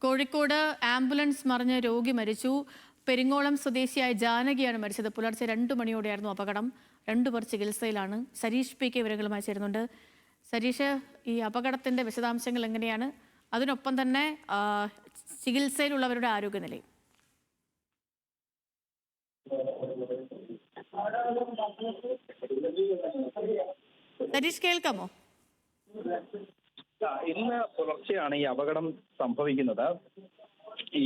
Kozhikode ambulance മറിഞ്ഞ് രോഗി മരിച്ചു. പെരിങ്ങോളം സ്വദേശിയായ ജാനകിയാണ് മരിച്ചത്. പുലർച്ചെ 2 മണിയോടെയായിരുന്നു അപകടം. 2 പേർ ചികിത്സയിലാണ്. സരീഷ് പി കെ വിവരങ്ങളുമായി ചേരുന്നുണ്ട്. സരീഷ്, ഈ അപകടത്തിന്റെ വിശദാംശങ്ങൾ എങ്ങനെയാണ്? അതിനൊപ്പം തന്നെ ചികിത്സയിലുള്ളവരുടെ ആരോഗ്യനില. സരീഷ്, കേൾക്കാമോ? ഇന്ന് പുലർച്ചെയാണ് ഈ അപകടം സംഭവിക്കുന്നത്. ഈ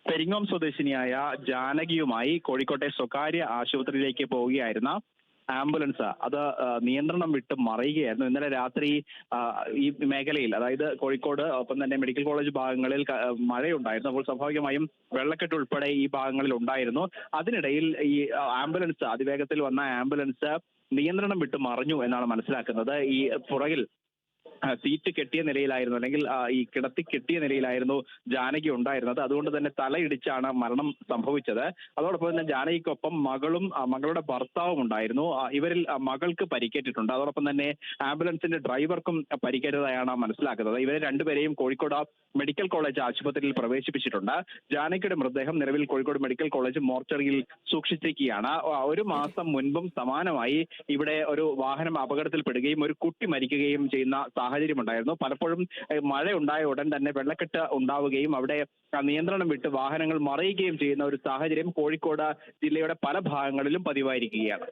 പെരിങ്ങോം സ്വദേശിനിയായ ജാനകിയുമായി കോഴിക്കോട്ടെ സ്വകാര്യ ആശുപത്രിയിലേക്ക് പോവുകയായിരുന്ന ആംബുലൻസ് അത് നിയന്ത്രണം വിട്ട് മറിയുകയായിരുന്നു. ഇന്നലെ രാത്രി ഈ മേഖലയിൽ, അതായത് കോഴിക്കോട് ഒപ്പം തന്നെ മെഡിക്കൽ കോളേജ് ഭാഗങ്ങളിൽ മഴയുണ്ടായിരുന്നു. അപ്പോൾ സ്വാഭാവികമായും വെള്ളക്കെട്ട് ഉൾപ്പെടെ ഈ ഭാഗങ്ങളിൽ ഉണ്ടായിരുന്നു. അതിനിടയിൽ ഈ ആംബുലൻസ്, അതിവേഗത്തിൽ വന്ന ആംബുലൻസ് നിയന്ത്രണം വിട്ട് മറിഞ്ഞു എന്നാണ് മനസ്സിലാക്കുന്നത്. ഈ പുറകിൽ സീറ്റ് കെട്ടിയ നിലയിലായിരുന്നു, അല്ലെങ്കിൽ ഈ കിടത്തി കെട്ടിയ നിലയിലായിരുന്നു ജാനകി ഉണ്ടായിരുന്നത്. അതുകൊണ്ട് തന്നെ തലയിടിച്ചാണ് മരണം സംഭവിച്ചത്. അതോടൊപ്പം തന്നെ ജാനകിക്കൊപ്പം മകളും മകളുടെ ഭർത്താവും ഉണ്ടായിരുന്നു. ഇവരിൽ മകൾക്ക് പരിക്കേറ്റിട്ടുണ്ട്. അതോടൊപ്പം തന്നെ ആംബുലൻസിന്റെ ഡ്രൈവർക്കും പരിക്കേറ്റതായാണ് മനസ്സിലാക്കുന്നത്. ഇവരെ രണ്ടുപേരെയും കോഴിക്കോട് മെഡിക്കൽ കോളേജ് ആശുപത്രിയിൽ പ്രവേശിപ്പിച്ചിട്ടുണ്ട്. ജാനകിയുടെ മൃതദേഹം നിലവിൽ കോഴിക്കോട് മെഡിക്കൽ കോളേജ് മോർച്ചറിയിൽ സൂക്ഷിച്ചിരിക്കുകയാണ്. 1 മാസം മുൻപും സമാനമായി ഇവിടെ ഒരു വാഹനം അപകടത്തിൽപ്പെടുകയും ഒരു കുട്ടി മരിക്കുകയും ചെയ്യുന്ന സാഹചര്യമുണ്ടായിരുന്നു. പലപ്പോഴും മഴ ഉണ്ടായ ഉടൻ തന്നെ വെള്ളക്കെട്ട് ഉണ്ടാവുകയും അവിടെ നിയന്ത്രണം വിട്ട് വാഹനങ്ങൾ മറിയുകയും ചെയ്യുന്ന ഒരു സാഹചര്യം കോഴിക്കോട് ജില്ലയുടെ പല ഭാഗങ്ങളിലും പതിവായിരിക്കുകയാണ്.